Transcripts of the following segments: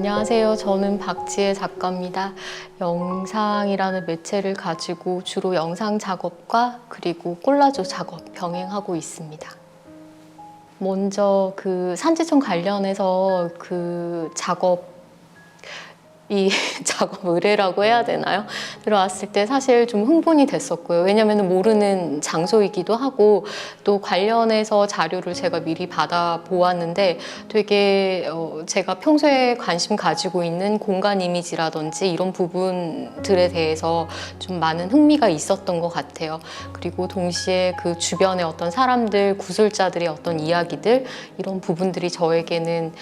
안녕하세요. 저는 박지혜 작가입니다. 영상이라는 매체를 가지고 주로 영상 작업과 그리고 콜라주 작업 병행하고 있습니다. 먼저 그 산지청 관련해서 그 작업 의뢰라고 해야 되나요? 들어왔을 때 사실 좀 흥분이 됐었고요. 왜냐하면 모르는 장소이기도 하고 또 관련해서 자료를 제가 미리 받아 보았는데 되게 제가 평소에 관심 가지고 있는 공간 이미지라든지 이런 부분들에 대해서 좀 많은 흥미가 있었던 것 같아요. 그리고 동시에 그 주변의 어떤 사람들, 구술자들의 어떤 이야기들 이런 부분들이 저에게는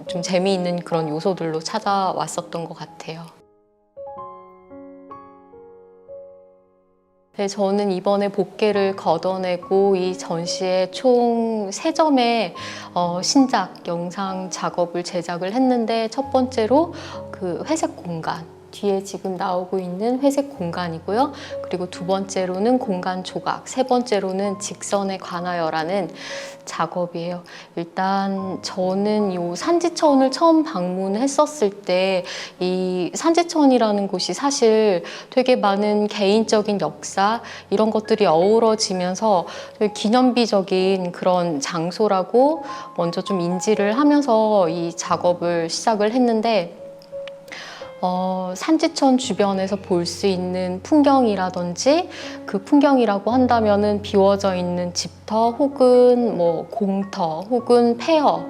좀 재미있는 그런 요소들로 찾아왔었던 것 같아요. 네, 저는 이번에 복귀를 걷어내고 이 전시에 총 3점의 신작 영상 작업을 제작을 했는데 첫 번째로 그 회색 공간, 뒤에 지금 나오고 있는 회색 공간이고요. 그리고 두 번째로는 공간 조각, 세 번째로는 직선에 관하여라는 작업이에요. 일단 저는 이 산지천을 처음 방문했었을 때 이 산지천이라는 곳이 사실 되게 많은 개인적인 역사 이런 것들이 어우러지면서 되게 기념비적인 그런 장소라고 먼저 좀 인지를 하면서 이 작업을 시작을 했는데 산지천 주변에서 볼 수 있는 풍경이라든지 그 풍경이라고 한다면은 비워져 있는 집터 혹은 뭐 공터 혹은 폐허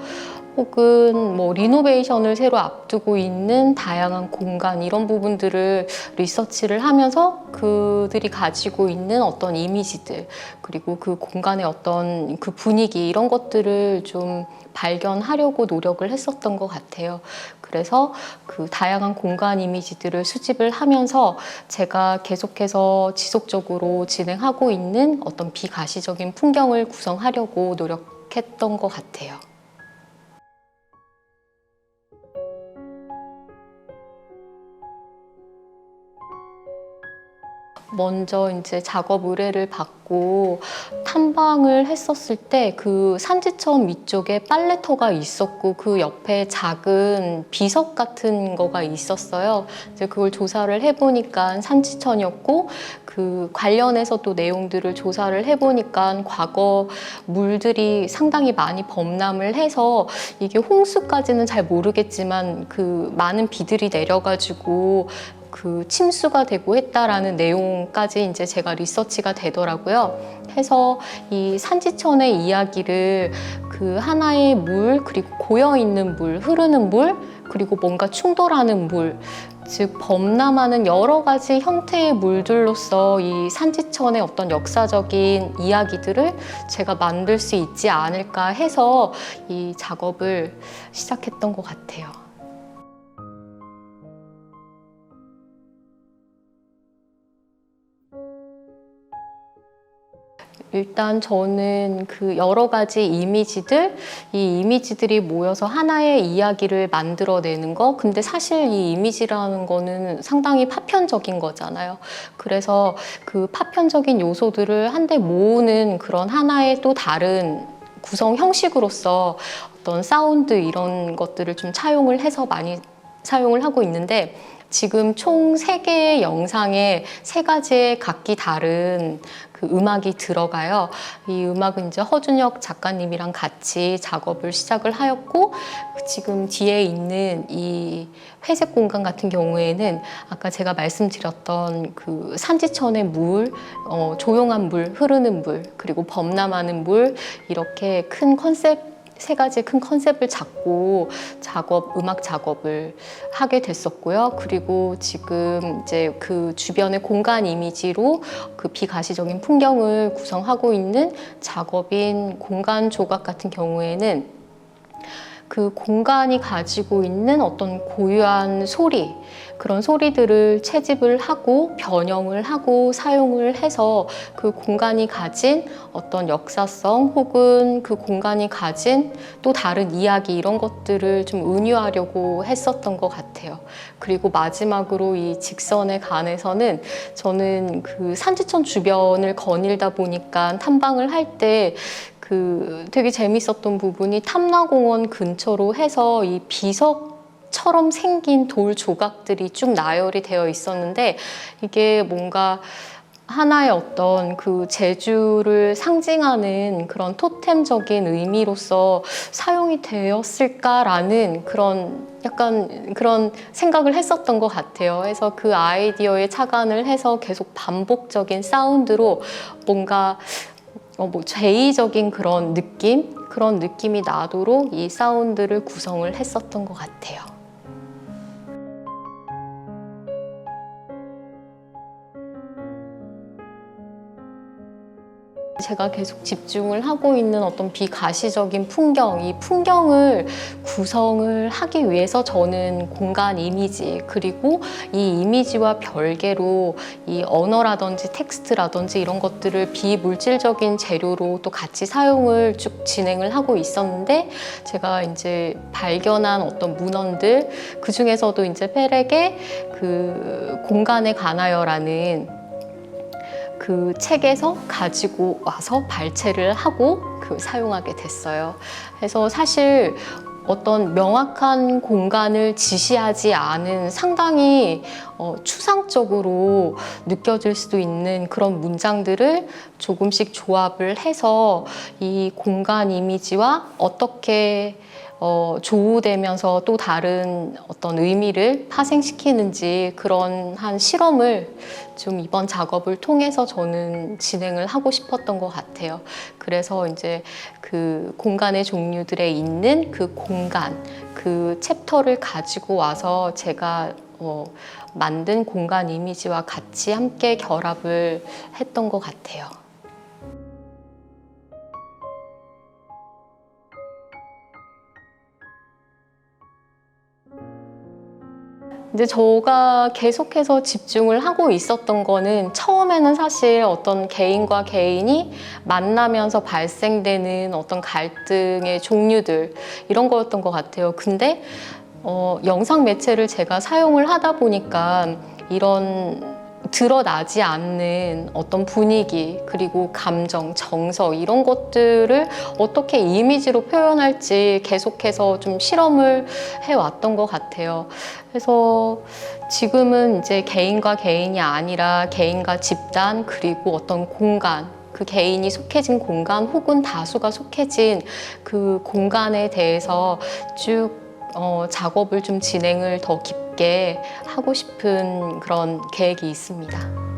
혹은 뭐 리노베이션을 새로 앞두고 있는 다양한 공간 이런 부분들을 리서치를 하면서 그들이 가지고 있는 어떤 이미지들 그리고 그 공간의 어떤 그 분위기 이런 것들을 좀 발견하려고 노력을 했었던 것 같아요. 그래서 그 다양한 공간 이미지들을 수집을 하면서 제가 계속해서 지속적으로 진행하고 있는 어떤 비가시적인 풍경을 구성하려고 노력했던 것 같아요. 먼저 이제 작업 의뢰를 받고 탐방을 했었을 때 그 산지천 위쪽에 빨래터가 있었고 그 옆에 작은 비석 같은 거가 있었어요. 이제 그걸 조사를 해보니까 산지천이었고 그 관련해서 또 내용들을 조사를 해보니까 과거 물들이 상당히 많이 범람을 해서 이게 홍수까지는 잘 모르겠지만 그 많은 비들이 내려가지고 그 침수가 되고 했다라는 내용까지 이제 제가 리서치가 되더라고요. 해서 이 산지천의 이야기를 그 하나의 물, 그리고 고여있는 물, 흐르는 물, 그리고 뭔가 충돌하는 물, 즉 범람하는 여러 가지 형태의 물들로서 이 산지천의 어떤 역사적인 이야기들을 제가 만들 수 있지 않을까 해서 이 작업을 시작했던 것 같아요. 일단 저는 그 여러 가지 이미지들, 이 이미지들이 모여서 하나의 이야기를 만들어내는 거. 근데 사실 이 이미지라는 거는 상당히 파편적인 거잖아요. 그래서 그 파편적인 요소들을 한데 모으는 그런 하나의 또 다른 구성 형식으로서 어떤 사운드 이런 것들을 좀 차용을 해서 많이 사용을 하고 있는데 지금 총 3개의 영상에 3가지의 각기 다른 그 음악이 들어가요. 이 음악은 이제 허준혁 작가님이랑 같이 작업을 시작을 하였고 지금 뒤에 있는 이 회색 공간 같은 경우에는 아까 제가 말씀드렸던 그 산지천의 물, 조용한 물, 흐르는 물, 그리고 범람하는 물 이렇게 큰 컨셉 3가지 큰 컨셉을 잡고 음악 작업을 하게 됐었고요. 그리고 지금 이제 그 주변의 공간 이미지로 그 비가시적인 풍경을 구성하고 있는 작업인 공간 조각 같은 경우에는 그 공간이 가지고 있는 어떤 고유한 소리, 그런 소리들을 채집을 하고 변형을 하고 사용을 해서 그 공간이 가진 어떤 역사성 혹은 그 공간이 가진 또 다른 이야기 이런 것들을 좀 은유하려고 했었던 것 같아요. 그리고 마지막으로 이 직선에 관해서는 저는 그 산지천 주변을 거닐다 보니까 탐방을 할 때 되게 재밌었던 부분이 탐라공원 근처로 해서 이 비석 처럼 생긴 돌 조각들이 쭉 나열이 되어 있었는데 이게 뭔가 하나의 어떤 그 제주를 상징하는 그런 토템적인 의미로서 사용이 되었을까라는 그런 약간 그런 생각을 했었던 것 같아요. 그래서 그 아이디어에 착안을 해서 계속 반복적인 사운드로 뭔가 뭐 제의적인 그런 느낌이 나도록 이 사운드를 구성을 했었던 것 같아요. 제가 계속 집중을 하고 있는 어떤 비가시적인 풍경, 이 풍경을 구성을 하기 위해서 저는 공간 이미지, 그리고 이 이미지와 별개로 이 언어라든지 텍스트라든지 이런 것들을 비물질적인 재료로 또 같이 사용을 쭉 진행을 하고 있었는데, 제가 이제 발견한 어떤 문헌들, 그 중에서도 이제 페렉의 그 공간에 관하여라는 그 책에서 가지고 와서 발췌를 하고 사용하게 됐어요. 그래서 사실 어떤 명확한 공간을 지시하지 않은 상당히 추상적으로 느껴질 수도 있는 그런 문장들을 조금씩 조합을 해서 이 공간 이미지와 어떻게 조우되면서 또 다른 어떤 의미를 파생시키는지 그런 한 실험을 좀 이번 작업을 통해서 저는 진행을 하고 싶었던 것 같아요. 그래서 이제 그 공간의 종류들에 있는 그 공간, 그 챕터를 가지고 와서 제가 만든 공간 이미지와 같이 함께 결합을 했던 것 같아요. 이제 제가 계속해서 집중을 하고 있었던 거는 처음에는 사실 어떤 개인과 개인이 만나면서 발생되는 어떤 갈등의 종류들 이런 거였던 것 같아요. 근데 영상 매체를 제가 사용을 하다 보니까 이런 드러나지 않는 어떤 분위기, 그리고 감정, 정서 이런 것들을 어떻게 이미지로 표현할지 계속해서 좀 실험을 해왔던 것 같아요. 그래서 지금은 이제 개인과 개인이 아니라 개인과 집단, 그리고 어떤 공간, 그 개인이 속해진 공간 혹은 다수가 속해진 그 공간에 대해서 쭉 작업을 좀 진행을 더 깊게 하고 싶은 그런 계획이 있습니다.